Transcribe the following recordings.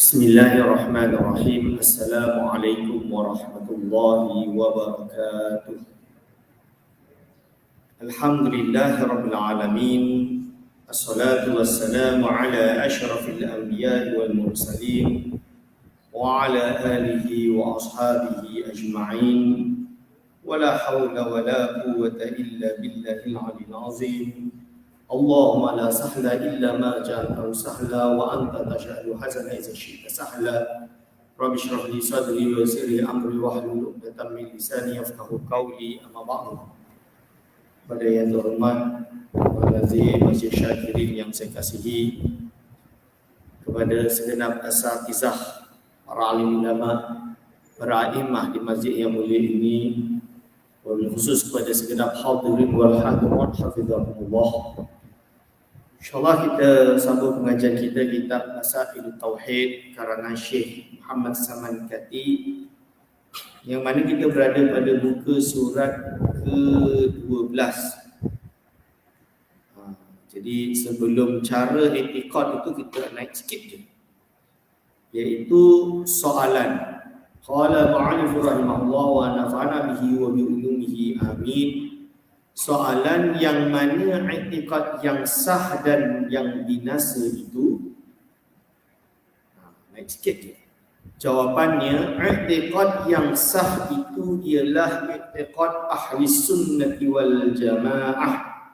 Bismillahirrahmanirrahim. Assalamualaikum warahmatullahi wabarakatuh. Alhamdulillahirabbil alamin. Assalatu wassalamu ala asyrafil anbiya'i wal mursalin wa ala alihi wa ashabihi ajma'in. Wala haula wala quwwata illa billahil aliyyil azim. Allahumma la sahla illa ma ja'altahu sahla wa anta taj'alul hazana idza syi'ta sahla. Rabbi shrah li sadri wa yassir li amri wahlul 'uqdatam min lisani yafqahu qawli. Amma ba'du. Pada yang terhormat Nazir Masjid Syakirin yang saya kasihi, kepada segenap asatizah, para alim ulama, para imam di masjid yang mulia ini, khusus kepada segenap hadirin wal hadirat hafizahumullah. InsyaAllah kita sambung pengajian kita kitab Masailul Tauhid karangan Syekh Muhammad Saman Kati, yang mana kita berada pada muka surat ke-12. Jadi sebelum cara i'tiqad itu kita naik sikit je, iaitu soalan. Qala mu'allif rahimahullah wa nafa'ana bihi wa bi ulumihi amin. Soalan yang mana i'tiqad yang sah dan yang binasa itu, naik sikit je. Jawapannya, i'tiqad yang sah itu ialah i'tiqad ahli sunnati wal jamaah.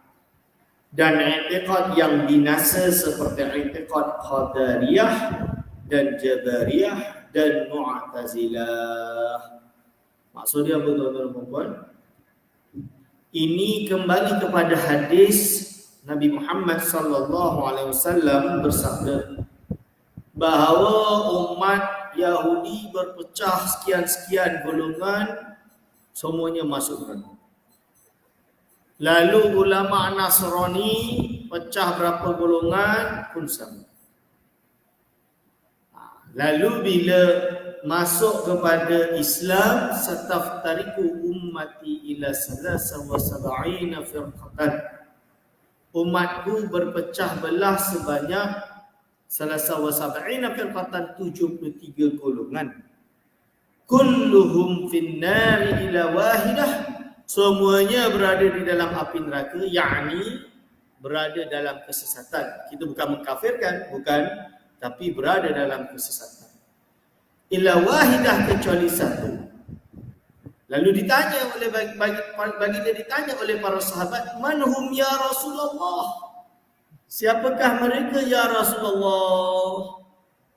Dan i'tiqad yang binasa seperti i'tiqad qadariyah dan jabariyah dan mu'tazilah. Maksudnya apa tuan-tuan dan puan? Ini kembali kepada hadis Nabi Muhammad sallallahu alaihi wasallam bersabda bahawa umat Yahudi berpecah sekian-sekian golongan, semuanya masuk neraka. Lalu ulama Nasrani pecah berapa golongan pun sama. Lalu bila masuk kepada Islam, sataftariku ummati ila salasa wa sab'ina firqatan. Umatku berpecah belah sebanyak salasa wa sab'ina firqatan, 73 golongan. Kulluhum finnari ila wahidah. Semuanya berada di dalam api neraka, yakni berada dalam kesesatan. Kita bukan mengkafirkan, bukan, tapi berada dalam kesesatan. Illa wahidah, kecuali satu. Lalu ditanya oleh bagi dia ditanya oleh para sahabat, manhum ya Rasulullah? Siapakah mereka ya Rasulullah?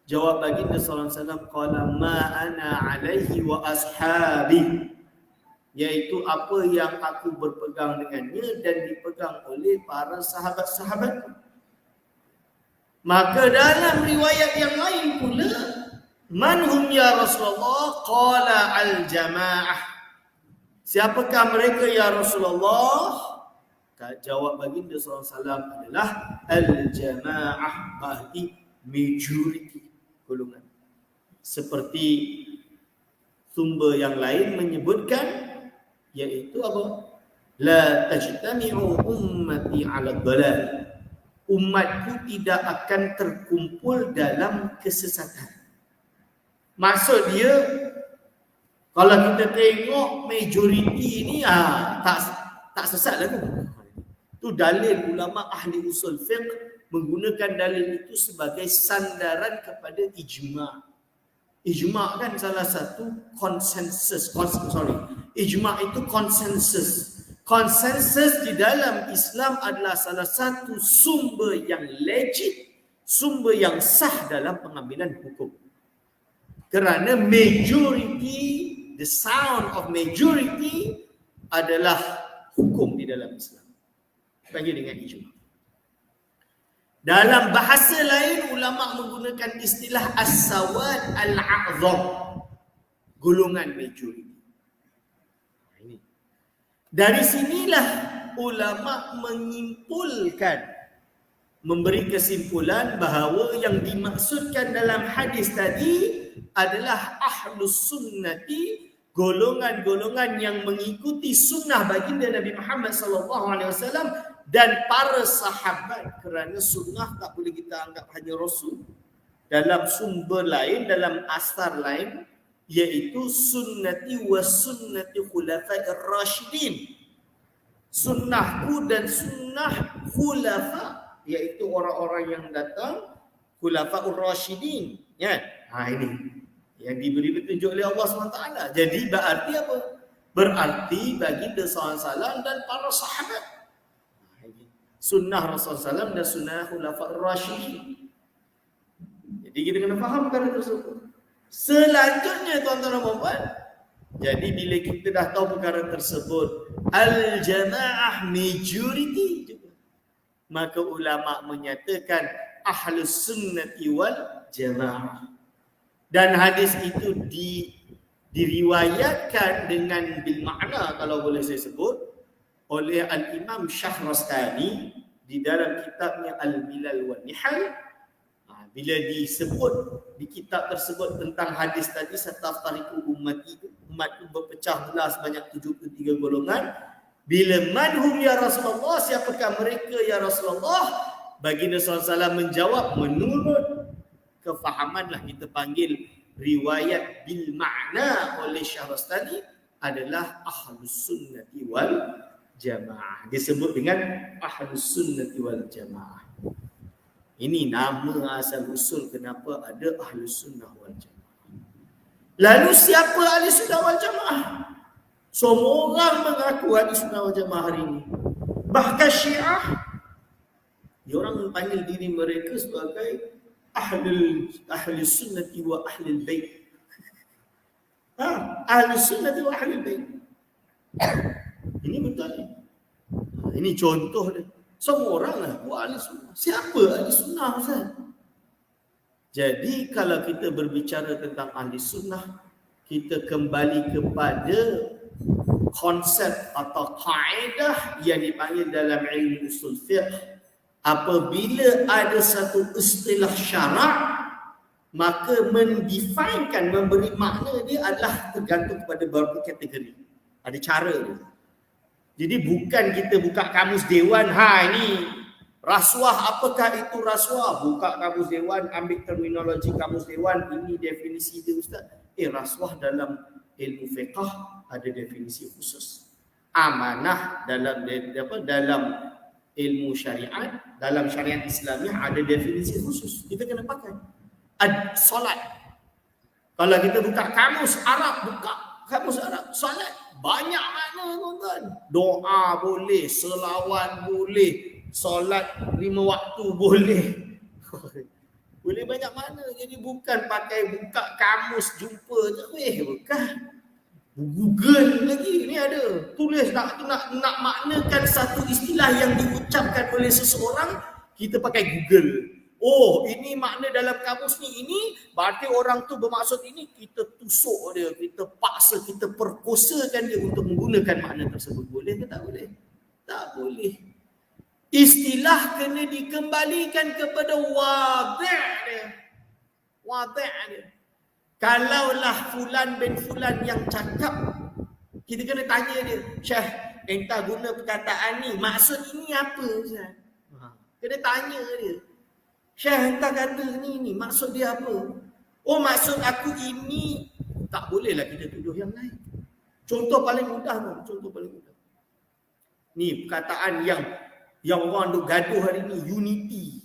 Jawab baginda sallallahu alaihi wasallam, qala ma ana alaihi wa ashabi. Iaitu apa yang aku berpegang dengannya dan dipegang oleh para sahabat-sahabat. Maka dalam riwayat yang lain pula, manhum ya Rasulullah? Qala al-jamaah. Siapakah mereka ya Rasulullah? Jawab baginda sallallahu alaihi wasallam adalah al-jamaah, berarti majority golongan. Seperti sumber yang lain menyebutkan, iaitu apa? La tajtami'u ummati 'ala dhalal. Umatku tidak akan terkumpul dalam kesesatan. Maksud dia, kalau kita tengok majoriti ini tak sesat lah tu. Itu dalil ulama ahli usul fiqh menggunakan dalil itu sebagai sandaran kepada ijma'. Ijma' kan salah satu konsensus. Ijma' itu konsensus. Konsensus di dalam Islam adalah salah satu sumber yang legit, sumber yang sah dalam pengambilan hukum. Kerana majority, the sound of majority adalah hukum di dalam Islam. Bagi dengan ijma'. Dalam bahasa lain, ulama menggunakan istilah as-sawad al-a'zam, golongan majoriti. Ini. Dari sinilah ulama menyimpulkan, memberi kesimpulan bahawa yang dimaksudkan dalam hadis tadi adalah ahlus sunnati, golongan-golongan yang mengikuti sunnah baginda Nabi Muhammad SAW dan para sahabat, kerana sunnah tak boleh kita anggap hanya Rasul, dalam sumber lain, dalam asar lain, iaitu sunnati wa sunnati khulafa'ir rasyidin. Sunnahku dan sunnah khulafa, iaitu orang-orang yang datang khulafa'ur rasyidin. Ya, ini yang diberi petunjuk oleh Allah SWT. Jadi berarti apa? Berarti baginda SAW dan para sahabat. Sunnah Rasulullah SAW dan sunnah khulafa'ur rasyidin. Jadi kita kena faham perkara tersebut. Selanjutnya tuan-tuan dan puan, jadi bila kita dah tahu perkara tersebut, al-jamaah majority juga, maka ulama menyatakan ahlus sunnati wal jamaah. Dan hadis itu diriwayatkan dengan bil makna, kalau boleh saya sebut, oleh Al-Imam Syahrastani di dalam kitabnya Al-Milal wal Nihal. Bila disebut di kitab tersebut tentang hadis tadi, sataftariqu umatku berpecah belah sebanyak 73 golongan. Bila manhum ya Rasulullah, siapakah mereka ya Rasulullah? Baginda SAW menjawab menurut kefahamanlah kita panggil riwayat bil makna oleh Syahrastani adalah ahlus sunnati wal jamaah. Disebut dengan ahlus sunnati wal jamaah. Ini nama asal usul kenapa ada ahlus sunnah wal jamaah. Lalu siapa ahlus sunnah wal jamaah? Semua orang mengaku ahlus sunnah wal jamaah hari ini. Bahkan Syiah, dia orang panggil diri mereka sebagai ahlus sunnati wa ahlul bait. Ahlus sunnati wa ahlul bait. Ini betul ni. Ini contoh dia. Semua orang lah ahli sunnah. Siapa ahli sunnah Ustaz? Jadi kalau kita berbicara tentang ahli sunnah, kita kembali kepada konsep atau kaedah yang dipanggil dalam ilmu usul fiqh. Apabila ada satu istilah syarak, maka mendefinekan, memberi makna dia adalah tergantung kepada beberapa kategori. Ada cara dia. Jadi bukan kita buka kamus dewan, ini rasuah, apakah itu rasuah? Buka kamus dewan, ambil terminologi kamus dewan, ini definisi dia Ustaz. Rasuah dalam ilmu fiqh ada definisi khusus. Amanah dalam ilmu syariat, dalam syariat Islamiah ada definisi khusus. Kita kena pakai. Solat. Kalau kita buka kamus Arab, solat banyak makna tuan-tuan. Doa boleh, selawat boleh, solat 5 waktu boleh. Boleh banyak makna. Jadi bukan pakai buka kamus jumpa je. Bukan. Google lagi ni ada. Tulis nak maknakan satu istilah yang diucapkan oleh seseorang, kita pakai Google. Oh, ini makna dalam kamus ni ini, berarti orang tu bermaksud ini, kita tusuk dia, kita paksa, kita perkosakan dia untuk menggunakan makna tersebut. Boleh ke tak boleh? Tak boleh. Istilah kena dikembalikan kepada wadih dia. Wadih dia. Kalaulah fulan bin fulan yang cakap, kita kena tanya dia, Syekh, entah guna perkataan ni, maksud ini apa? Kena tanya dia. Syekh entah kata ni, maksud dia apa? Oh, maksud aku ini. Tak bolehlah kita tuduh yang lain. Contoh paling mudah tu, ni perkataan yang orang duk gaduh hari ni, unity.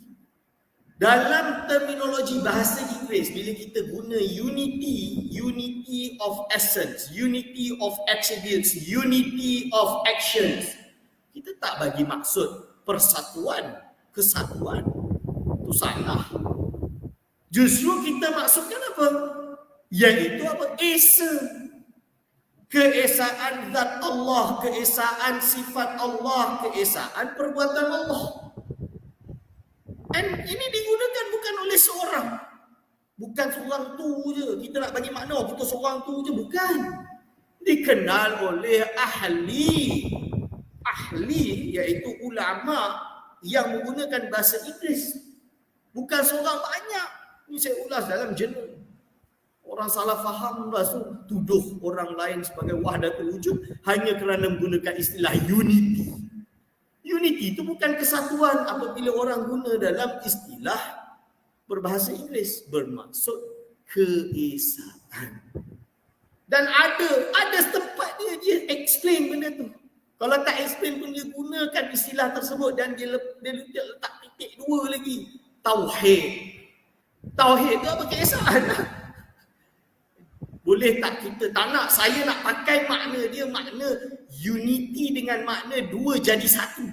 Dalam terminologi bahasa Inggeris, bila kita guna unity of essence, unity of attributes, unity of actions, kita tak bagi maksud persatuan, kesatuan. Itu salah. Justru kita maksudkan apa? Iaitu apa? Esa. Keesaan zat Allah, keesaan sifat Allah, keesaan perbuatan Allah. Dan ini digunakan bukan oleh seorang. Bukan seorang tu je. Kita nak bagi makna kita seorang tu je. Bukan. Dikenal oleh ahli. Ahli iaitu ulama yang menggunakan bahasa Inggeris. Bukan seorang banyak. Ini saya ulas dalam jurnal. Orang salah faham tu tuduh orang lain sebagai wahdatul wujud hanya kerana menggunakan istilah unity. Unity itu bukan kesatuan apabila orang guna dalam istilah berbahasa Inggeris, bermaksud keesaan. Dan ada tempat dia explain benda tu. Kalau tak explain pun dia gunakan istilah tersebut dan dia letak titik 2 lagi. Tauhid. Tauhid tu apa? Keesaan. Boleh tak kita tak nak, saya nak pakai makna dia, makna unity dengan makna 2 jadi 1.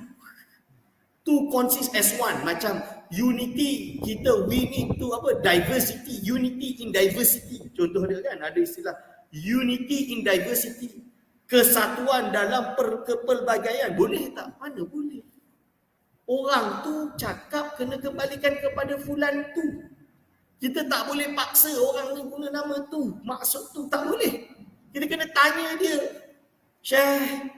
Two consist as one. Macam unity, we need to diversity, unity in diversity. Contoh dia kan ada istilah unity in diversity. Kesatuan dalam kepelbagaian. Boleh tak? Mana boleh. Orang tu cakap kena kembalikan kepada fulan tu. Kita tak boleh paksa orang ni guna nama tu. Maksud tu tak boleh. Kita kena tanya dia. Syekh,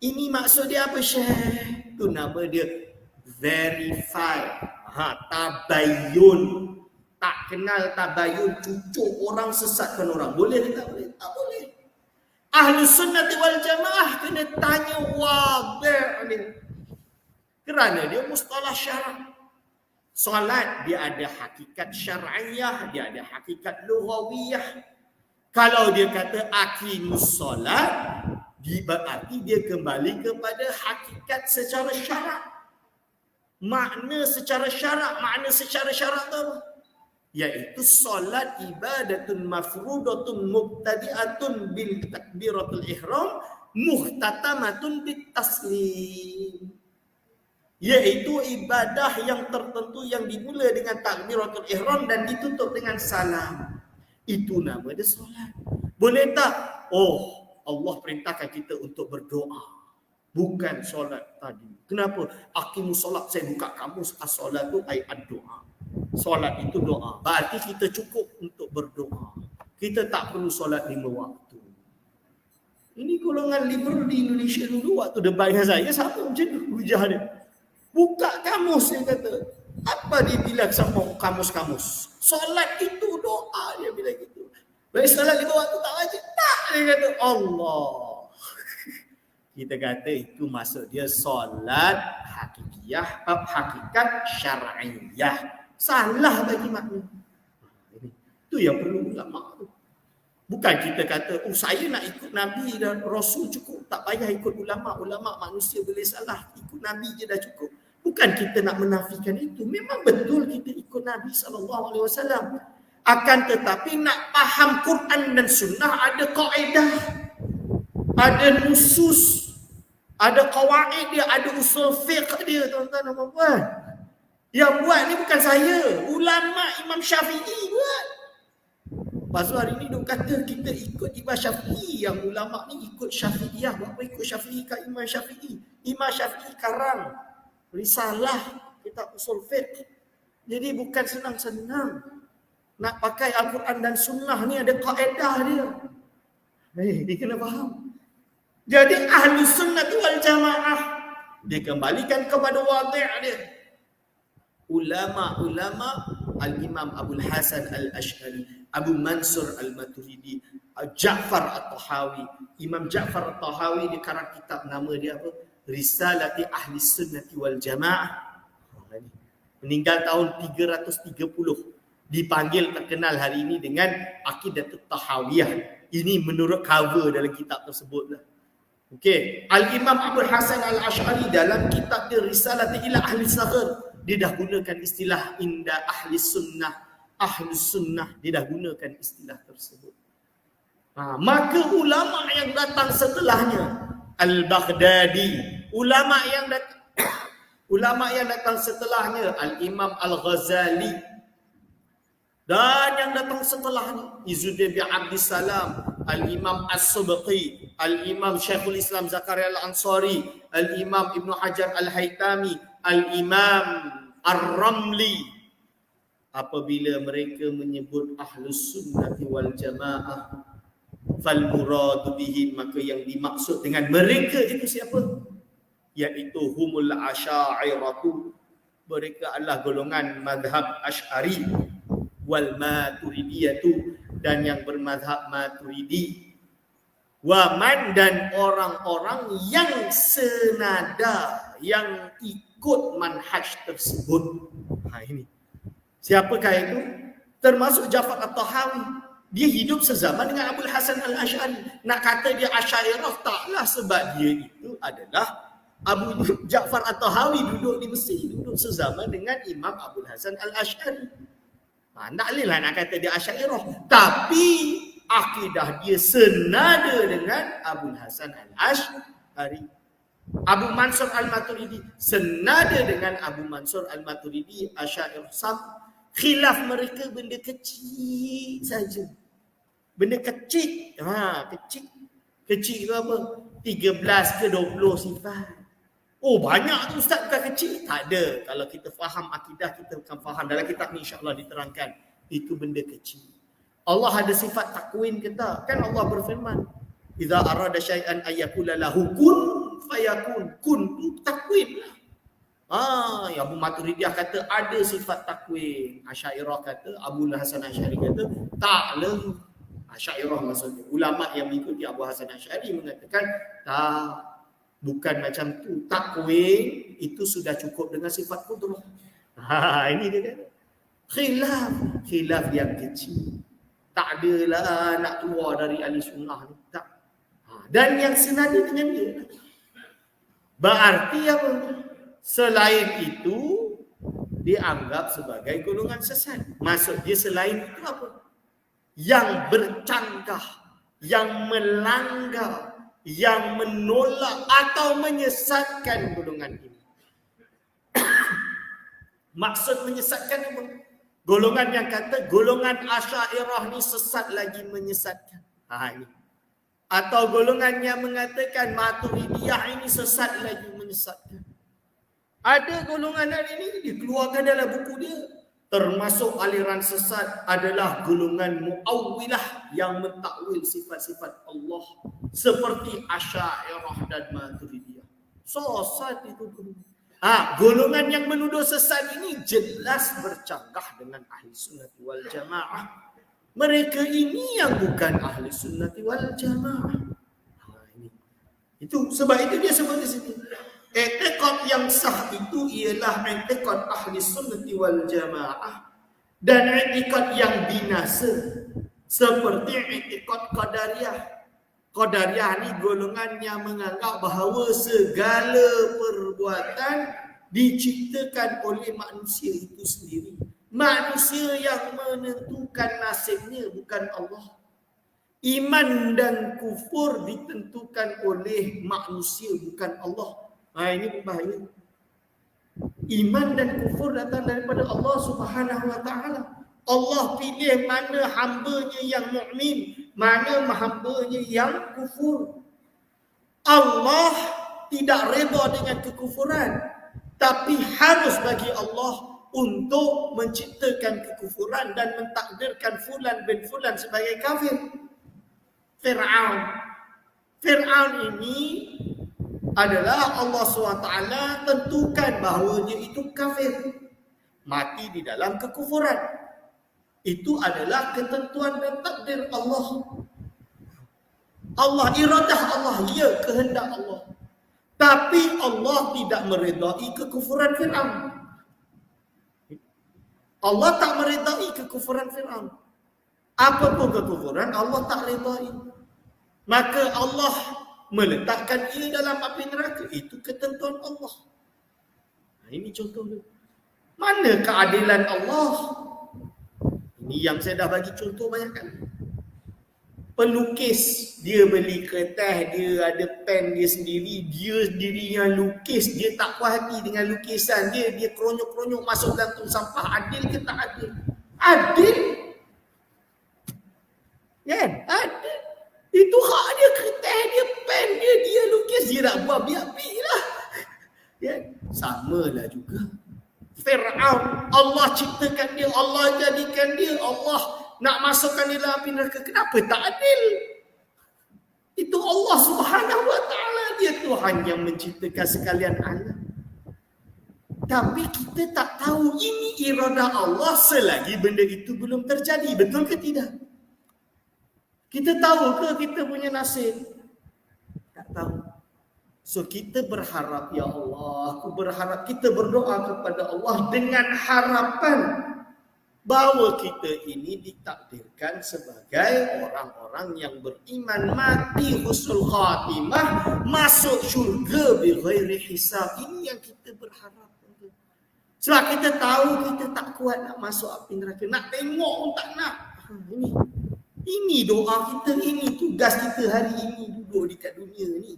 ini maksud dia apa Syekh? Tu nama dia verify. Tabayun. Tak kenal tabayun, cucuk orang, sesatkan orang. Boleh ke tak boleh? Tak boleh. Ahlus Sunnah wal Jamaah kena tanya wadih ni. Kerana dia mustalah syarak. Solat dia ada hakikat syar'iyah, dia ada hakikat lughawiyah. Kalau dia kata aqimus solat, berarti dia kembali kepada hakikat secara syarak. Makna secara syarak tu apa? Iaitu solat ibadatun mafrudatun mubtadi'atun bil takbiratul ihram muhtatamatun bit taslim. Iaitu ibadah yang tertentu yang dimula dengan takbiratul ihram dan ditutup dengan salam. Itu nama dia solat. Boleh tak? Oh, Allah perintahkan kita untuk berdoa. Bukan solat tadi. Kenapa? Aqimus solat, saya buka kamus, as-solat tu ayat doa. Solat itu doa. Berarti kita cukup untuk berdoa. Kita tak perlu solat 5 waktu. Ini golongan liberal di Indonesia dulu waktu debat dengan saya, siapa macam tu hujah dia. Buka kamus, dia kata. Apa dia bilang sama kamus-kamus? Solat itu doa, dia bilang gitu. Baik, solat 5 waktu tak wajib. Tak, dia kata. Allah. Kita kata itu maksud dia solat hakikiyah, hakikat syar'iyah. Salah bagi makna. Itu yang perlu ulama tu. Bukan kita kata, saya nak ikut Nabi dan Rasul cukup. Tak payah ikut ulama. Ulama manusia boleh salah. Ikut Nabi je dah cukup. Bukan kita nak menafikan itu. Memang betul kita ikut Nabi SAW. Akan tetapi nak faham Quran dan Sunnah ada kaedah. Ada nusus. Ada qawaid dia. Ada usul fiqh dia. Tuan-tuan dan puan-puan. Yang buat ni bukan saya. Ulama Imam Syafi'i buat. Lepas tu hari ni duk kata kita ikut Imam Syafi'i. Yang ulama ni ikut Syafi'iyah. Buat apa ikut Syafi'i kat Imam Syafi'i? Imam Syafi'i karang risalah kitab usul fiqh. Jadi bukan senang-senang. Nak pakai Al-Quran dan Sunnah ni ada kaedah dia. Dia kena faham. Jadi Ahlus Sunnah wal Jamaah dia kembalikan kepada wadih dia. Ulama-ulama Al-Imam Abul Hasan Al-Ash'ari, Abu Mansur Al-Maturidi, Ja'far At-Tahawi. Imam Ja'far At-Tahawi dia karang kitab, nama dia apa? Risalati Ahli Sunnati wal Jamaah. Meninggal tahun 330. Dipanggil terkenal hari ini dengan Aqidatut Tahawiyah. Ini menurut cover dalam kitab tersebut lah. Okey, Al-Imam Abul Hasan Al-Ash'ari dalam kitab dia Risalati ila Ahli Saghir, dia dah gunakan istilah inda ahli sunnah, ahli sunnah, dia dah gunakan istilah tersebut. Maka ulama yang datang setelahnya, Al-Baghdadi, ulama yang datang setelahnya, Al-Imam Al-Ghazali, dan yang datang setelahnya, Izzuddin bin Abdissalam, Al-Imam As-Subqi, Al-Imam Syekhul Islam Zakaria Al-Ansari, Al-Imam Ibn Hajar Al-Haytami, Al-Imam Ar-Ramli. Apabila mereka menyebut Ahlus Sunnati wal Jamaah, fal muradu bihi, maka yang dimaksud dengan mereka itu siapa? Iaitu humul asy'ariyatu. Mereka adalah golongan mazhab Asy'ari wal Maturidiyatu, dan yang bermazhab Maturidi. Wa man, dan orang-orang yang senada, yang ikut manhaj tersebut. Ini Siapakah itu? Termasuk Ja'far At-Tahawi. Dia hidup sezaman dengan Abul Hasan Al-Asy'ari. Nak kata dia Asy'ariyah taklah, sebab dia itu adalah Abu Ja'far At-Tahawi, duduk di Mesir, duduk sezaman dengan Imam Abul Hasan Al-Asy'ari. Tak boleh lah nak kata dia Asy'ariyah. Tapi akidah dia senada dengan Abul Hasan Al-Asy'ari. Abu Mansur Al-Maturidi senada dengan Abu Mansur Al-Maturidi, Asy'ariyah. Khilaf mereka benda kecil saja. Benda kecil. Kecil. Kecil itu apa? 13 ke 20 sifat. Oh, banyak tu ustaz, bukan kecil. Tak ada. Kalau kita faham akidah, kita akan faham. Dalam kitab ni insya-Allah diterangkan. Itu benda kecil. Allah ada sifat takwin ke tak? Kan Allah berfirman, "Idza arada syai'an ayyakula lahu kun fayakun." Kun tu takwin lah. Abu Maturidiyah kata ada sifat takwin. Asy'ariyah kata, Abu Hasan Asy'ari kata taklah. Asy'ariyah maksudnya. Ulama yang mengikuti Abu Hasan Asy'ari mengatakan tak, bukan macam tu. Takwin itu sudah cukup dengan sifat qudrah. Ini dia kata. Khilaf yang kecil. Tak adalah nak keluar dari ahli sunnah ni. Tak. Dan yang senada dengan dia. Berarti apa? Selain itu dianggap sebagai golongan sesat. Maksud dia selain itu apa? Yang bercanggah, yang melanggar, yang menolak atau menyesatkan golongan ini. Maksud menyesatkan apa? Golongan yang kata golongan Asy'ariyah ni sesat lagi menyesatkan. Ini. Atau golongan yang mengatakan Maturidiyah ini sesat lagi menyesatkan. Ada golongan ini dikeluarkan dalam buku dia. Termasuk aliran sesat adalah golongan Mu'awwilah yang mentakwil sifat-sifat Allah seperti Asy'ariyah dan Maturidiyah. Sesat itu golongan. Golongan yang menuduh sesat ini jelas bercanggah dengan ahli sunnati wal jamaah. Mereka ini yang bukan ahli sunnati wal jamaah. Itu sebab itu dia sebut di sini. I'tiqad yang sah itu ialah i'tiqad ahli sunnati wal jamaah, dan i'tiqad yang binasa seperti i'tiqad qadariyah. Qadariyah ni golongan yang menganggap bahawa segala perbuatan diciptakan oleh manusia itu sendiri. Manusia yang menentukan nasibnya, bukan Allah. Iman dan kufur ditentukan oleh manusia, bukan Allah. Ini berbahaya. Iman dan kufur datang daripada Allah Subhanahu wa taala. Allah pilih mana hamba-Nya yang mukmin, mana hamba-Nya yang kufur. Allah tidak redha dengan kekufuran, tapi harus bagi Allah untuk menciptakan kekufuran dan mentakdirkan fulan bin fulan sebagai kafir. Fir'aun ini adalah Allah SWT tentukan bahawa dia itu kafir, mati di dalam kekufuran. Itu adalah ketentuan dan takdir Allah. Allah, iradah Allah, ya, kehendak Allah. Tapi Allah tidak meredai kekufuran Fir'aun. Allah tak meredai kekufuran Fir'aun. Apapun kekufuran Allah tak redai. Maka Allah meletakkan ia dalam api neraka. Itu ketentuan Allah. Ini contohnya. Mana keadilan Allah? Ini yang saya dah bagi contoh banyak kali. Pelukis, dia beli kertas, dia ada pen dia sendiri yang lukis, dia tak puas hati dengan lukisan dia, dia keronyok-keronyok masuk dalam tong sampah. Adil ke tak adil? Adil. Kan? Adil. Itu hak dia, kertas dia, pen dia, dia lukis, dia nak buat biar-biar lah. Ya, samalah juga. Fir'aun, Allah ciptakan dia, Allah jadikan dia, Allah nak masukkan dia dalam api neraka. Kenapa tak adil? Itu Allah Subhanahu wa taala, dia Tuhan yang menciptakan sekalian alam. Tapi kita tak tahu ini iradah Allah selagi benda itu belum terjadi. Betul ke tidak? Kita tahu ke kita punya nasib? Tak tahu. So kita berharap, ya Allah, aku berharap, kita berdoa kepada Allah dengan harapan bahawa kita ini ditakdirkan sebagai orang-orang yang beriman, mati husnul khatimah, masuk syurga bighairi hisab. Ini yang kita berharap. Sebab kita tahu kita tak kuat nak masuk api neraka, nak tengok pun tak nak. Ini doa kita, ini tugas kita hari ini duduk dekat dunia ni.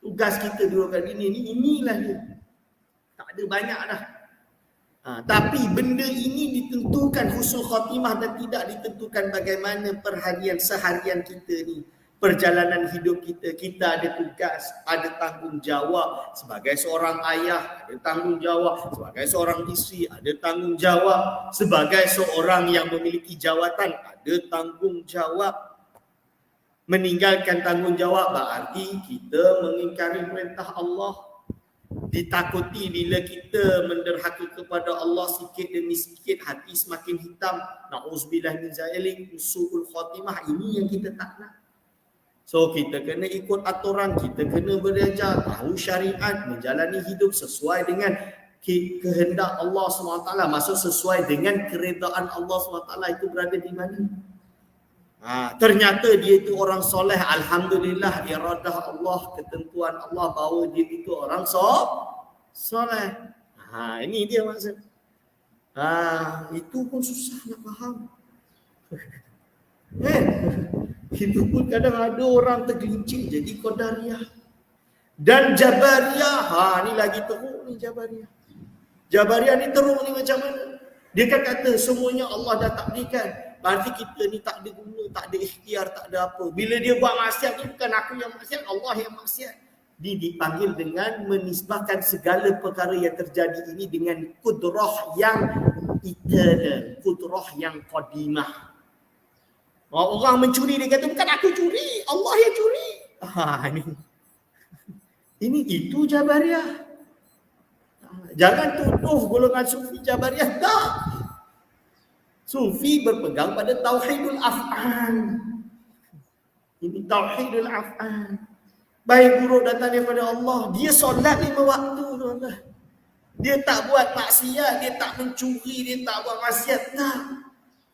Tugas kita duduk dekat dunia ni, inilah dia. Tak ada banyak dah. Tapi benda ini ditentukan husnul khatimah dan tidak ditentukan bagaimana perharian seharian kita ni. Perjalanan hidup kita, kita ada tugas, ada tanggungjawab. Sebagai seorang ayah, ada tanggungjawab. Sebagai seorang isteri, ada tanggungjawab. Sebagai seorang yang memiliki jawatan, ada tanggungjawab. Meninggalkan tanggungjawab berarti kita mengingkari perintah Allah. Ditakuti bila kita menderhaka kepada Allah sikit demi sikit, hati semakin hitam. Na'udzubillah min zalik, su'ul khatimah. Ini yang kita tak nak. So kita kena ikut aturan, kita kena belajar, tahu syariat, menjalani hidup sesuai dengan kehendak Allah SWT. Maksud sesuai dengan keredaan Allah SWT itu berada di mana. Ternyata dia itu orang soleh. Alhamdulillah, iradah Allah, ketentuan Allah bahawa dia itu orang soleh. Ini dia maksud. Itu pun susah nak faham. Itu pun kadang ada orang tergelincir jadi Qadariyah dan Jabariyah. Ni lagi teruk ni Jabariyah. Jabariyah ni teruk ni macam mana? Dia kan kata semuanya Allah dah takdirkan. Berarti kita ni tak ada guna, tak ada ikhtiar, tak ada apa. Bila dia buat maksiat ni bukan aku yang maksiat, Allah yang maksiat. Dia dipanggil dengan menisbahkan segala perkara yang terjadi ini dengan kudrah yang eternal, kudrah yang qadimah. Orang mencuri dia kata bukan aku curi, Allah yang curi. Ini itu Jabariyah. Jangan tuduh golongan Sufi Jabariyah. Tak. Sufi berpegang pada tauhidul af'al. Ini tauhidul af'al. Baik buruk datang daripada Allah. Dia solat 5 waktu, tuan-tuan. Dia tak buat maksiat, dia tak mencuri, dia tak buat maksiat. Tak.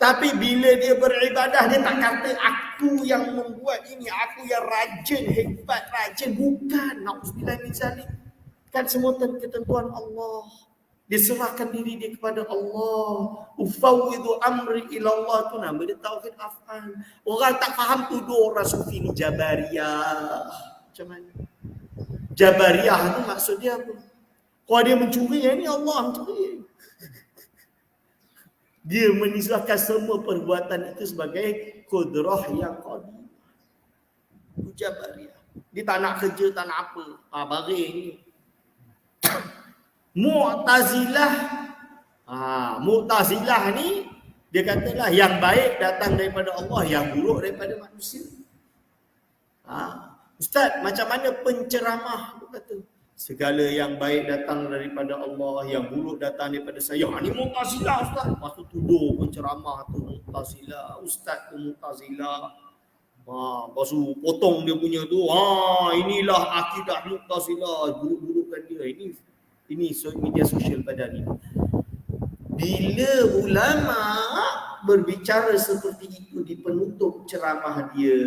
Tapi bila dia beribadah, dia tak kata aku yang membuat ini, aku yang rajin, hebat, rajin. Bukan. Na'udzubillah min zalik. Kan semua ketentuan Allah. Dia serahkan diri dia kepada Allah. Ufawwidhu amri ila Allah, tu nama dia tauhid af'al. Orang tak faham tuduh orang Sufi ni Jabariyah. Macam mana? Jabariyah tu maksud dia apa? Kalau dia mencuri, ini Allah mencuri. Dia menisbahkan semua perbuatan itu sebagai kudrah yang qadim. Jabariyah. Dia tak nak kerja, tak nak apa. Baring ni. Mu'tazilah. Mu'tazilah ni, dia katalah yang baik datang daripada Allah, yang buruk daripada manusia. Ustaz, macam mana penceramah? Dia kata, segala yang baik datang daripada Allah, yang buruk datang daripada saya. Ini Mu'tazilah Ustaz. Lepas tu tuduh penceramah tu Mu'tazilah, Ustaz tu Mu'tazilah. Lepas tu potong dia punya tu. Inilah akidah Mu'tazilah, buruk-burukkan dia. Ini media sosial pada hari ini. Bila ulama berbicara seperti itu di penutup ceramah dia,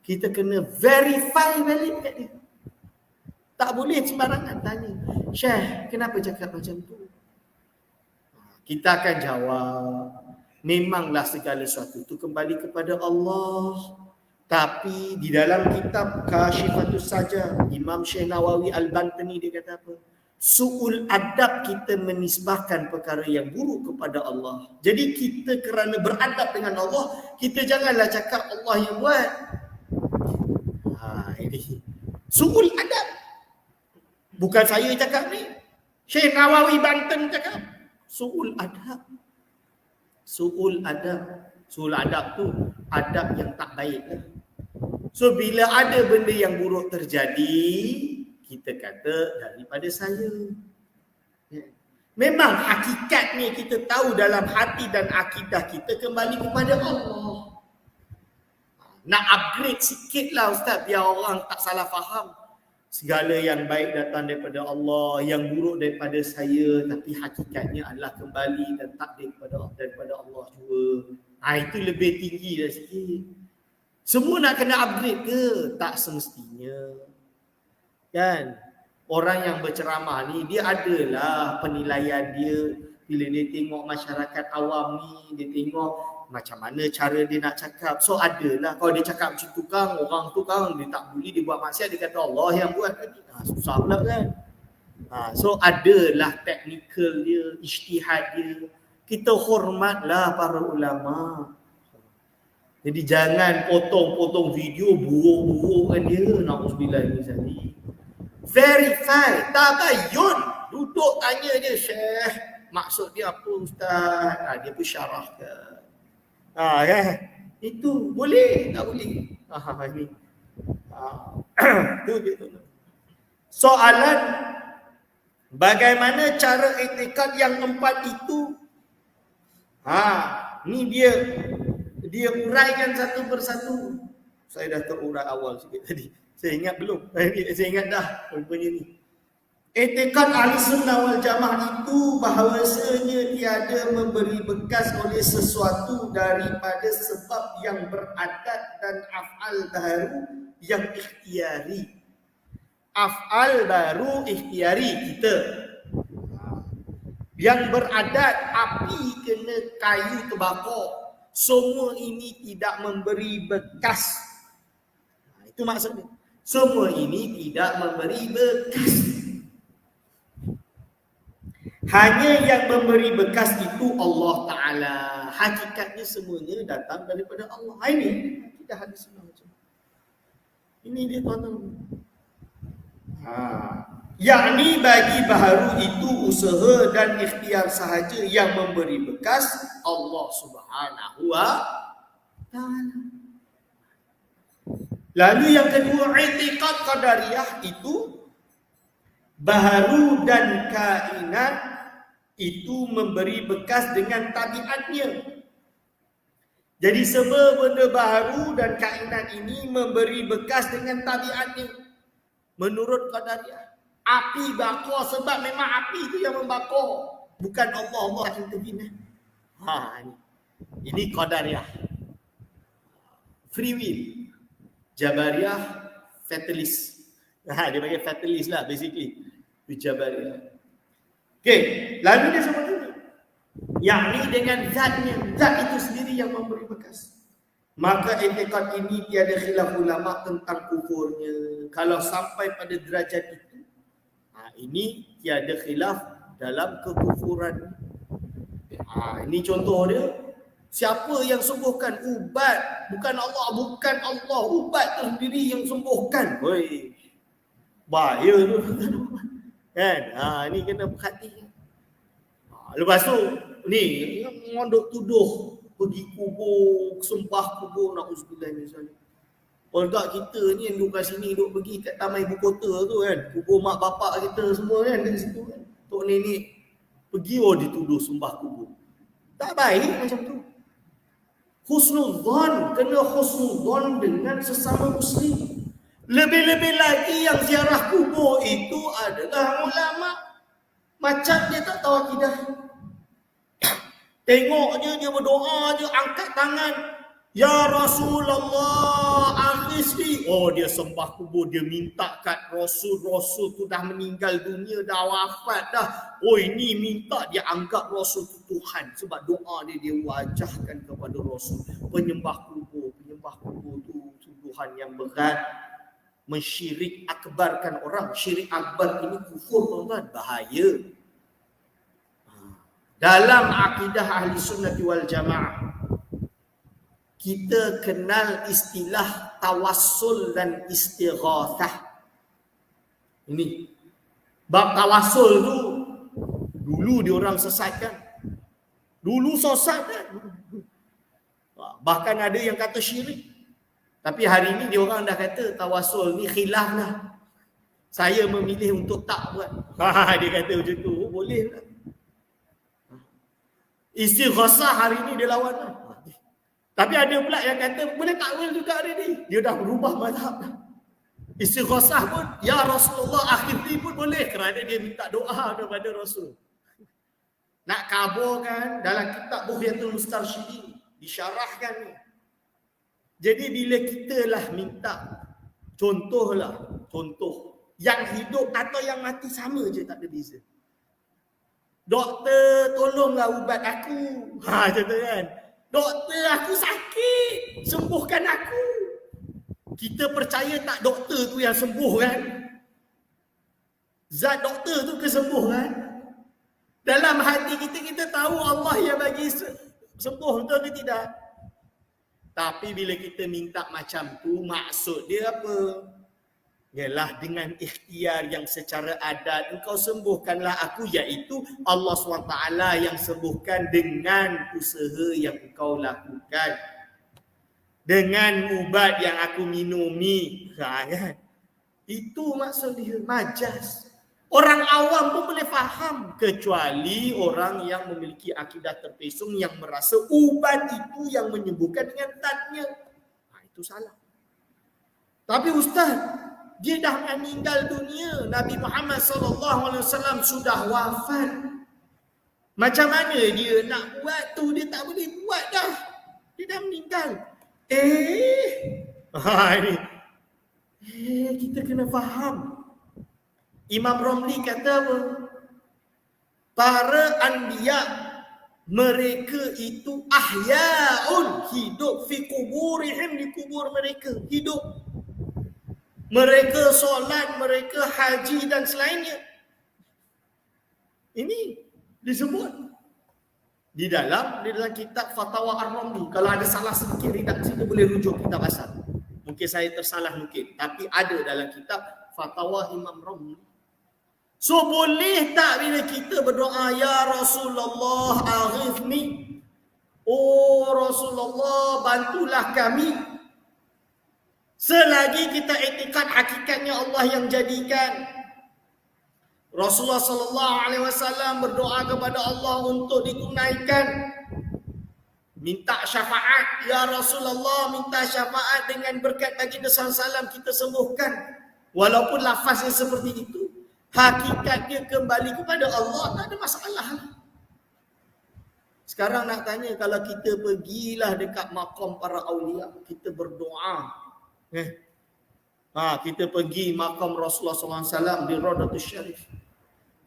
kita kena verify balik kat dia. Tak boleh sembarangan tanya, Syekh, kenapa cakap macam tu? Kita akan jawab, memanglah segala sesuatu itu kembali kepada Allah. Tapi di dalam kitab Kashifatus Saja, Imam Syekh Nawawi Al-Bantani dia kata apa? Su'ul adab, kita menisbahkan perkara yang buruk kepada Allah. Jadi kita kerana beradab dengan Allah, kita janganlah cakap Allah yang buat. Ini su'ul adab. Bukan saya cakap ni. Syekh Nawawi Banten cakap. Su'ul adab. Su'ul adab. Su'ul adab tu adab yang tak baik. So bila ada benda yang buruk terjadi, kita kata daripada saya. Memang hakikat ni kita tahu dalam hati dan akidah kita kembali kepada Allah. Nak upgrade sikit lah Ustaz, biar orang tak salah faham. segala yang baik datang daripada Allah, yang buruk daripada saya, tapi hakikatnya adalah kembali dan takdir daripada Allah juga. Itu lebih tinggi dah sikit. Semua nak kena upgrade ke? Tak semestinya. Kan? Orang yang berceramah ni, dia adalah penilaian dia. Bila dia tengok masyarakat awam ni, dia tengok macam mana cara dia nak cakap. So adalah, kalau dia cakap macam tu kan, orang tu kan, dia tak boleh, dia buat maksiat, dia kata Allah yang buat tadi. Susah pula kan. So adalah teknikal dia, ijtihad dia. Kita hormatlah para ulama. Jadi jangan potong-potong video buruk-burukkan dia. Na'udzubillah min zalik. Verify, tabayun. Duduk tanya dia, Syekh, maksud dia apa Ustaz? Dia pun syarahkan. Kan? Itu boleh, tak boleh. Ini. Itu dia tu. Soalan, bagaimana cara i'tikad yang 4 itu? Ni dia uraikan satu persatu. Saya dah terurai awal sikit tadi. Saya ingat belum? Saya ingat dah rupanya ni. I'tikad Ahlussunnah wal Jamaah itu bahawasanya tiada memberi bekas oleh sesuatu daripada sebab yang beradat dan af'al baru yang ikhtiari. Af'al baru ikhtiari kita. Yang beradat, api kena kayu terbakar. Semua ini tidak memberi bekas. Itu maksudnya. Semua ini tidak memberi bekas. Hanya yang memberi bekas itu Allah Ta'ala. Hakikatnya semuanya datang daripada Allah. Ini tidak hadis sunnah macam. Ini dia tuan-tuan. Yakni bagi baharu itu usaha dan ikhtiar sahaja yang memberi bekas Allah Subhanahu wa Ta'ala. Lalu yang kedua, i'tikad qadariyah itu baharu dan kainat itu memberi bekas dengan tabiatnya. Jadi semua benda baharu dan kainat ini memberi bekas dengan tabiatnya. Menurut qadariyah. Api bakar sebab memang api itu yang membakar. Bukan Allah intervene. Ini qadariyah. Free will. Jabariyah, fatalist. Dia bagi fatalist lah basically. Itu Jabariyah. Okey, lalu dia sebut ini. Yang ni dengan zatnya. Zat itu sendiri yang memberi bekas. Maka i'tikad ini tiada khilaf ulama tentang kufurnya. Kalau sampai pada derajat itu, ini tiada khilaf dalam kekufuran. Ini contoh dia. Siapa yang sembuhkan? Ubat. Bukan Allah. Bukan Allah. Ubat tu sendiri yang sembuhkan. Woi, bahaya tu. Kan? Ini kena perhatikan. Lepas tu, ni, ngondok tuduh. Pergi kubur, sembah kubur. Na'udzubillah misalnya. Kalau tak kita ni yang duduk kat sini, duduk pergi kat taman ibu kota tu kan. Kubur mak bapak kita semua kan. Di situ kan. Tok nenek pergi, dituduh sembah kubur. Tak baik macam tu. Husnudzon, kena husnudzon dengan sesama muslim. Lebih-lebih lagi yang ziarah kubur itu adalah ulama. Macam dia tak tahu akidah. Tengok je, dia berdoa je, angkat tangan. Ya Rasulullah, akhirnya. Dia sembah kubur, dia minta kat Rasul tu dah meninggal dunia, dah wafat dah. Ini minta dia anggap Rasul tu Tuhan. Sebab doa dia wajahkan kepada Rasul. Penyembah kubur tu tuduhan yang berat. Mensyirik akbarkan orang. Syirik akbar ini kufur tuan-tuan, bahaya. Dalam akidah ahli sunnati wal jamaah, kita kenal istilah tawassul dan istighatsah. Ini bab tawassul tu dulu diorang sesatkan. Dulu sesat kan. Bahkan ada yang kata syirik. Tapi hari ini diorang dah kata tawassul ni khilaf lah. Saya memilih untuk tak buat. Dia kata macam tu, boleh lah. Istighatsah hari ini dia lawan lah. Tapi ada pula yang kata boleh takwil juga hari ni. Dia dah berubah mazhab dah. Istighosah pun, ya Rasulullah, akhiri pun boleh kerana dia minta doa kepada Rasul. Nak kaburkan dalam kitab Bughyatul Mustarsyidin disyarahkan ni. Jadi bila kita lah minta, contoh yang hidup atau yang mati sama je, tak ada beza. Doktor, tolonglah ubat aku. Contoh kan. Doktor, aku sakit, sembuhkan aku. Kita percaya tak doktor tu yang sembuh kan? Zat doktor tu kesembuh kan? Dalam hati kita tahu Allah yang bagi sembuh, betul ke tidak? Tapi bila kita minta macam tu, maksud dia apa? Ialah dengan ikhtiar yang secara adat, engkau sembuhkanlah aku, iaitu Allah SWT yang sembuhkan dengan usaha yang engkau lakukan. Dengan ubat yang aku minumi. Kan? Itu maksud dia, majaz. Orang awam pun boleh faham, kecuali orang yang memiliki akidah terpesong yang merasa ubat itu yang menyembuhkan dengan zatnya. Itu salah. Tapi ustaz, dia dah meninggal dunia. Nabi Muhammad SAW sudah wafat. Macam mana dia nak buat tu? Dia tak boleh buat dah. Dia dah meninggal. Kita kena faham. Imam Romli kata apa? Para anbiya, mereka itu ahyaun, hidup, fi kuburihim, di kubur mereka, hidup. Mereka solat, mereka haji dan selainnya. Ini disebut di dalam kitab Fatwa Ar-Ramli. Kalau ada salah sedikit redaksi, kita boleh rujuk kitab asal. Mungkin saya tersalah mungkin, tapi ada dalam kitab Fatwa Imam Ramli. So boleh tak bila kita berdoa, ya Rasulullah aghithni, oh Rasulullah bantulah kami, selagi kita iktikad hakikatnya Allah yang jadikan. Rasulullah SAW berdoa kepada Allah untuk ditunaikan. Minta syafaat, ya Rasulullah, minta syafaat dengan berkat baginda SAW kita sembuhkan. Walaupun lafaznya seperti itu, hakikatnya kembali kepada Allah, tak ada masalah. Sekarang nak tanya, kalau kita pergilah dekat makam para awliya, kita berdoa. Kita pergi makam Rasulullah SAW di Raudatul Syarif.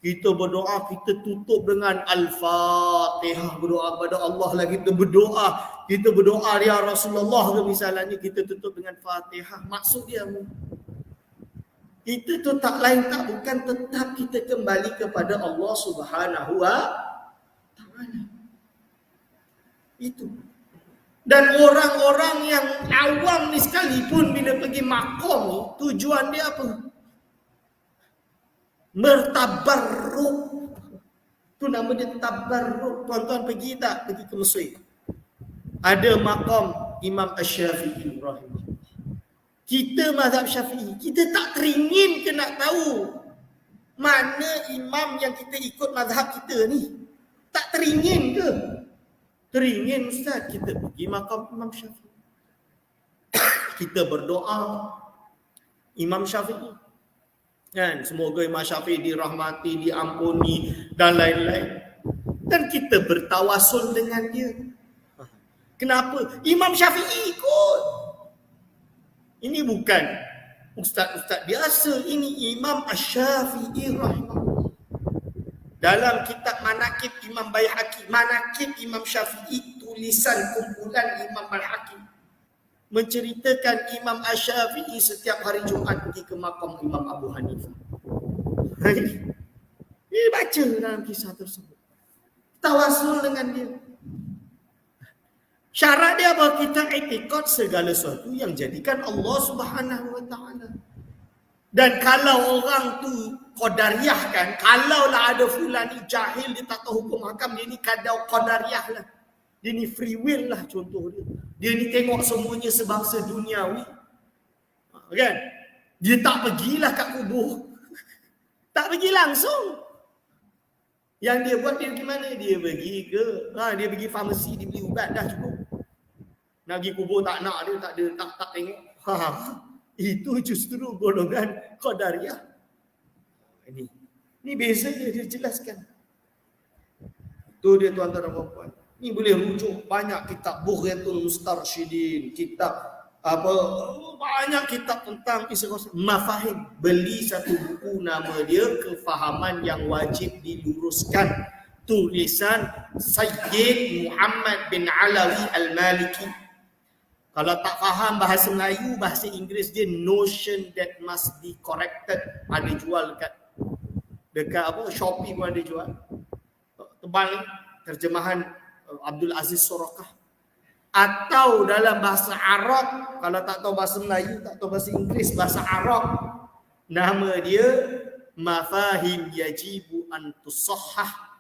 Kita berdoa, kita tutup dengan Al-Fatihah, berdoa kepada Allah lagi, kita berdoa ya Rasulullah ke misalnya, kita tutup dengan Fatihah. Maksud dia itu tu tak lain tak bukan tetap kita kembali kepada Allah Subhanahu wa Ta'ala. Itu. Dan orang-orang yang awam ni sekalipun bila pergi makom ni, tujuan dia apa? Mertabarruk. Tu nama dia tabarruk. Tuan-tuan pergi tak? Pergi ke Mesir. Ada makom Imam Asy-Syafi'i rahimahullah. Kita mazhab Syafi'i, kita tak teringin ke nak tahu mana imam yang kita ikut mazhab kita ni? Tak teringin ke? Teringin ustaz, kita pergi makam Imam Syafi'i. Kita berdoa Imam Syafi'i. Kan, semoga Imam Syafi'i dirahmati, diampuni dan lain-lain. Dan kita bertawasul dengan dia. Kenapa? Imam Syafi'i ikut. Ini bukan ustaz-ustaz biasa, ini Imam Asy-Syafi'i rahimahullah. Dalam kitab Manaqib Imam Baihaqi, Manaqib Imam Syafi'i, tulisan kumpulan Imam Baihaqi, menceritakan Imam Asy-Syafi'i setiap hari Jumaat pergi ke makam Imam Abu Hanifah. Dia baca dalam kisah tersebut. Tawasul dengan dia. Syarat dia apa? Kita iktikad segala sesuatu yang jadikan Allah Subhanahu wa Ta'ala. Dan kalau orang tu qadariyah kan, kalaulah ada fulan ni jahil, dia tak tahu hukum hakam, dia ni kadau qadariyah lah. Dia ni free will lah contoh dia. Dia ni tengok semuanya sebangsa duniawi. Kan? Dia tak pergilah kat kubur. Tak pergi langsung. Yang dia buat dia pergi mana? Dia pergi ke dia pergi farmasi, dia beli ubat dah cukup. Nak pergi kubur tak nak, dia tak ada, tak tengok. Itu justru golongan Qadariyah. Ini beza dia jelaskan. Itu dia tuan-tuan dan puan-puan. Ini boleh rujuk banyak kitab Bughyatul Mustarsyidin, kitab banyak kitab tentang istiqomah mafahim. Beli satu buku nama dia Kefahaman yang Wajib Diluruskan, tulisan Sayyid Muhammad bin Alawi Al-Maliki. Kalau tak faham bahasa Melayu, bahasa Inggeris dia Notion That Must Be Corrected. Ada jual dekat Shopee pun ada jual. Tebal terjemahan Abdul Aziz Sorokah. Atau dalam bahasa Arab, kalau tak tahu bahasa Melayu, tak tahu bahasa Inggeris, bahasa Arab, nama dia Mafahim Yajibu An Tusahhah.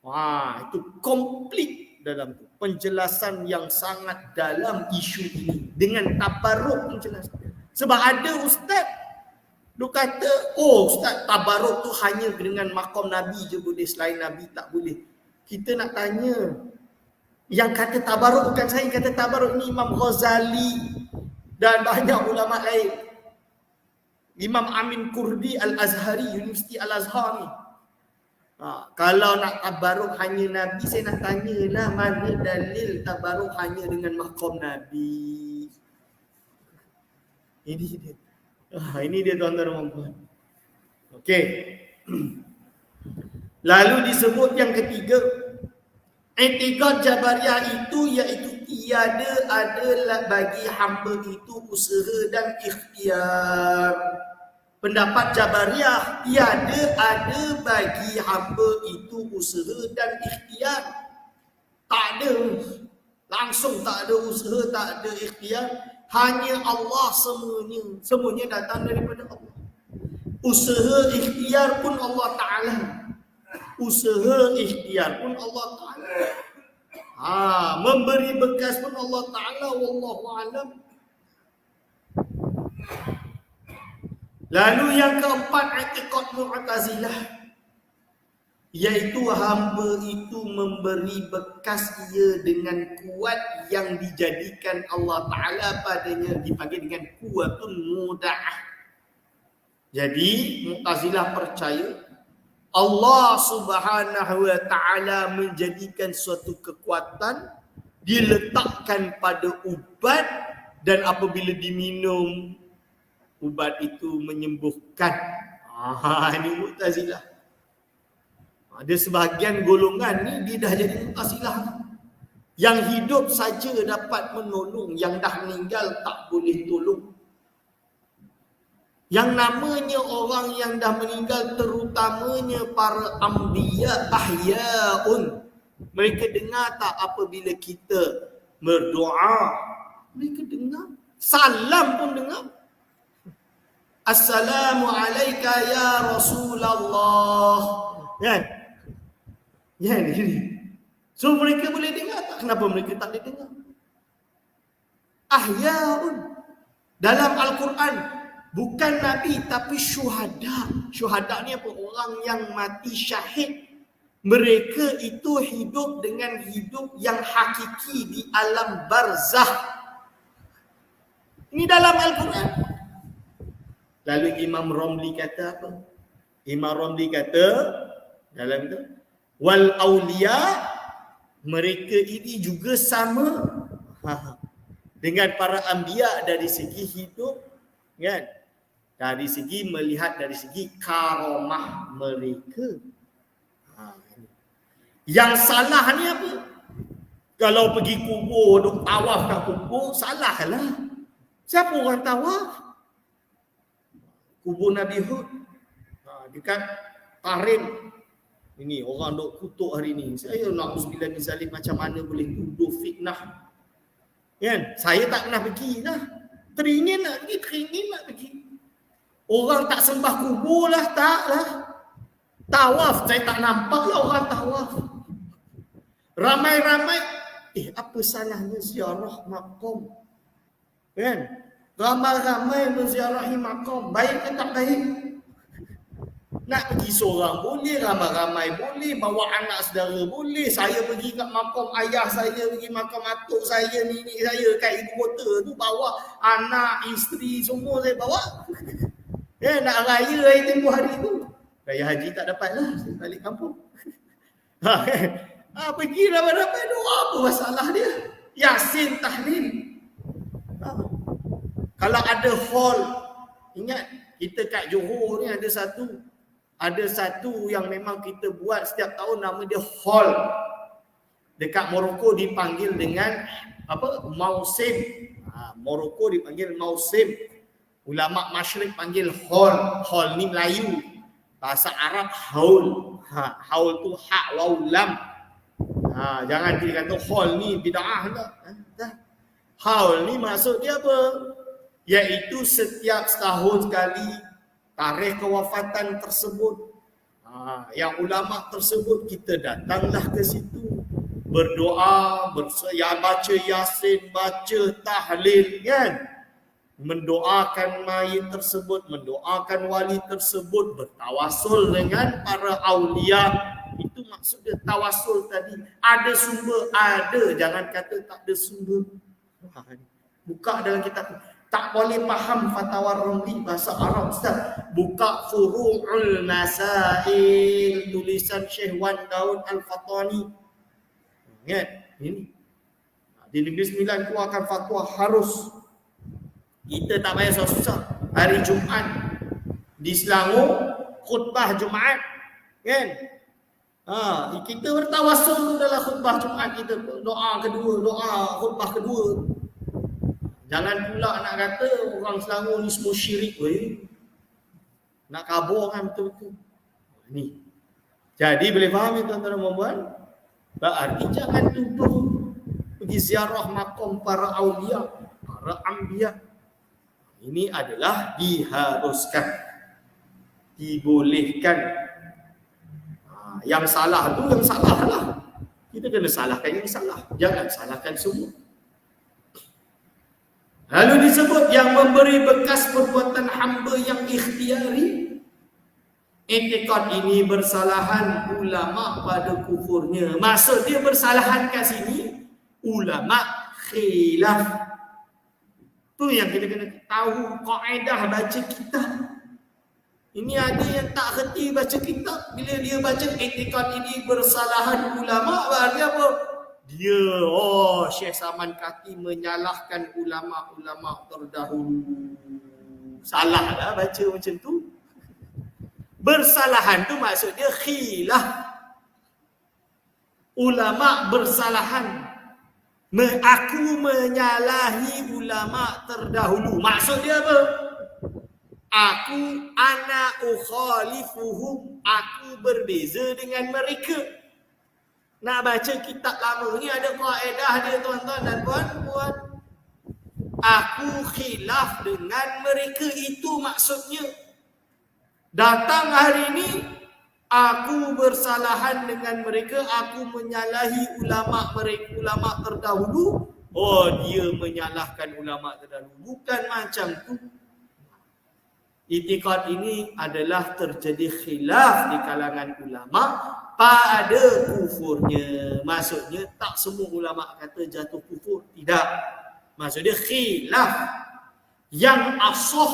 Wah, itu komplit dalam tu. Penjelasan yang sangat dalam isu ini dengan tabarruk penjelasan. Sebab ada ustaz lu kata, ustaz tabarruk tu hanya dengan maqam Nabi je boleh, selain Nabi tak boleh. Kita nak tanya, yang kata tabarruk bukan saya kata tabarruk, ini Imam Ghazali dan banyak ulama lain. Imam Amin Kurdi Al-Azhari, Universiti Al-Azhar ni. Kalau nak tabarruk hanya Nabi, saya nak tanyalah mana dalil tabarruk hanya dengan maqam Nabi. Ini dia. Ini dia tuan-tuan dan puan-puan. Okey. Lalu disebut yang ketiga, i'tiqad Jabariyah itu iaitu tiada adalah bagi hamba itu usaha dan ikhtiar. Pendapat Jabariyah, tiada ada bagi hamba itu usaha dan ikhtiar. Tak ada. Langsung tak ada usaha, tak ada ikhtiar. Hanya Allah semuanya. Semuanya datang daripada Allah. Usaha ikhtiar pun Allah Ta'ala. Usaha ikhtiar pun Allah Ta'ala. Memberi bekas pun Allah Ta'ala. Wallahu a'lam. Lalu yang keempat, i'tiqad Mu'tazilah, iaitu hamba itu memberi bekas ia dengan kuat yang dijadikan Allah Ta'ala padanya, dipanggil dengan kuatun muda'ah. Jadi Mu'tazilah percaya Allah Subhanahu wa Ta'ala menjadikan suatu kekuatan, diletakkan pada ubat, dan apabila diminum ubat itu menyembuhkan. Ini Mu'tazilah. Ada sebahagian golongan ni dia dah jadi Mu'tazilah. Yang hidup saja dapat menolong, yang dah meninggal tak boleh tolong. Yang namanya orang yang dah meninggal, terutamanya para anbiya ahyaun. Mereka dengar tak apabila kita berdoa? Mereka dengar. Salam pun dengar. Assalamualaikum ya Rasulullah. Kan? Ini. So mereka boleh dengar tak? Kenapa mereka tak boleh dengar? Ahyaun. Dalam Al-Quran, bukan Nabi tapi syuhada. Syuhada ni apa? Orang yang mati syahid. Mereka itu hidup dengan hidup yang hakiki di alam barzah. Ini dalam Al-Quran. Lalu Imam Romli kata apa? Imam Romli kata dalam itu, wal auliya, mereka ini juga sama dengan para anbiya dari segi hidup, kan? Dari segi melihat, dari segi karamah mereka. Yang salah ni apa? Kalau pergi kubur, duk tawaf kat kubur, salah lah. Siapa orang tawaf? Kubur Nabi Hud dekat Tarim. Ini orang duk kutuk hari ni. Saya na'udzubillah min zalik, macam mana boleh tuduh fitnah. Kan? Saya tak pernah pergi lah. Teringin nak pergi. Orang tak sembah kubur lah, tak lah. Tawaf, saya tak nampak lah orang tawaf. Ramai-ramai, apa salahnya ziarah maqam? Kan? Ramai-ramai menziarahi maqam, baik ke tak baik? Nak pergi seorang boleh, ramai-ramai boleh, bawa anak saudara boleh. Saya pergi kat makam ayah saya, pergi makam atuk saya, nenek saya kat ibu kota tu, bawa anak, isteri semua saya bawa. Nak raya hari tempoh hari tu. Raya haji tak dapat lah, saya balik kampung. Pergi ramai-ramai doa, apa masalah dia? Yasin, tahlil. Kalau ada hall, ingat kita kat Johor ni ada satu yang memang kita buat setiap tahun, nama dia hall. Dekat Morocco dipanggil dengan apa? Mausim. Morocco dipanggil mausim. Ulama Masyriq panggil hall. Hall ni Melayu. Bahasa Arab haul. Haul tu hak waw lam. Jangan kita kata hall ni bid'ah tak. Haul ni maksud dia apa? Iaitu setiap setahun sekali tarikh kewafatan tersebut, yang ulama tersebut, kita datanglah ke situ, berdoa, baca Yasin, baca tahlil, kan? Mendoakan mayit tersebut, mendoakan wali tersebut, bertawasul dengan para aulia. Itu maksud dia tawasul tadi. Ada sumber, ada. Jangan kata tak ada sumber. Buka dalam kitab. Tak boleh faham fatwa Ramli bahasa Arab, Ustaz. Buka Furu'ul Masail, tulisan Syekh Wan Daud Al-Fatani. Ingat, ini. Di Negeri Sembilan keluarkan fatwa harus. Kita tak payah susah-susah. Hari Jumaat di Selangor, khutbah Jumaat. Kan? Kita bertawasul dalam khutbah Jumaat kita. Doa kedua, doa khutbah kedua. Jangan pula nak kata orang Selangor ni semua syirik. Nak kabur kan betul-betul. Ni. Jadi boleh faham ya tuan-tuan dan puan? Berarti jangan tuduh pergi ziarah makam para aulia, para anbiya. Ini adalah diharuskan, dibolehkan. Yang salah tu yang salah lah. Kita kena salahkan yang salah. Jangan salahkan semua. Lalu disebut yang memberi bekas perbuatan hamba yang ikhtiari. I'tiqad ini bersalahan ulama pada kufurnya. Maksud dia bersalahan kat sini, ulama khilaf. Tu yang kita kena tahu kaedah baca kitab. Ini ada yang tak kerti baca kitab. Bila dia baca i'tiqad ini bersalahan ulama, berarti apa? Dia, Syekh Saman Kati menyalahkan ulama-ulama terdahulu. Salah lah baca macam tu. Bersalahan tu maksud dia khilaf. Ulama bersalahan. Aku menyalahi ulama terdahulu. Maksud dia apa? Ana ukhalifuhum. Aku berbeza dengan mereka. Nak baca kitab lama ni ada kaedah dia tuan-tuan dan puan-puan. Aku khilaf dengan mereka, itu maksudnya. Datang hari ini, aku bersalahan dengan mereka, aku menyalahi ulama mereka, ulama terdahulu. Dia menyalahkan ulama terdahulu. Bukan macam tu. I'tiqad ini adalah terjadi khilaf di kalangan ulama pada kufurnya. Maksudnya tak semua ulama kata jatuh kufur. Tidak. Maksudnya khilaf. Yang asah,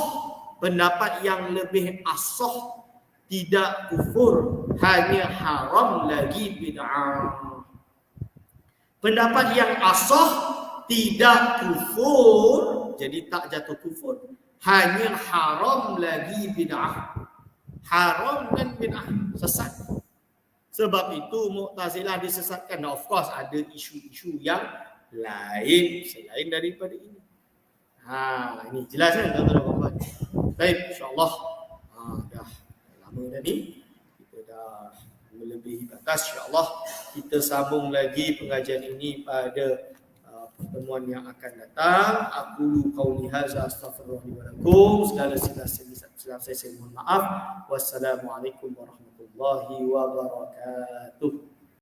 pendapat yang lebih asah, tidak kufur, hanya haram lagi bid'ah. Pendapat yang asah tidak kufur, jadi tak jatuh kufur, hanya haram lagi bid'ah. Haram dan bid'ah, sesat. Sebab itu Mu'tazilah disesatkan. Of course ada isu-isu yang lain selain daripada ini. Ini jelas kan tuan-tuan dan puan-puan. Baik, insya-Allah. Dah lama dah ni. Kita dah melebihi batas, insya-Allah. Kita sambung lagi pengajian ini pada pertemuan yang akan datang. Aku qauli hadza astaghfirullah li wa lakum. Segala silap saya mohon maaf. Wassalamualaikum warahmatullahi wabarakatuh.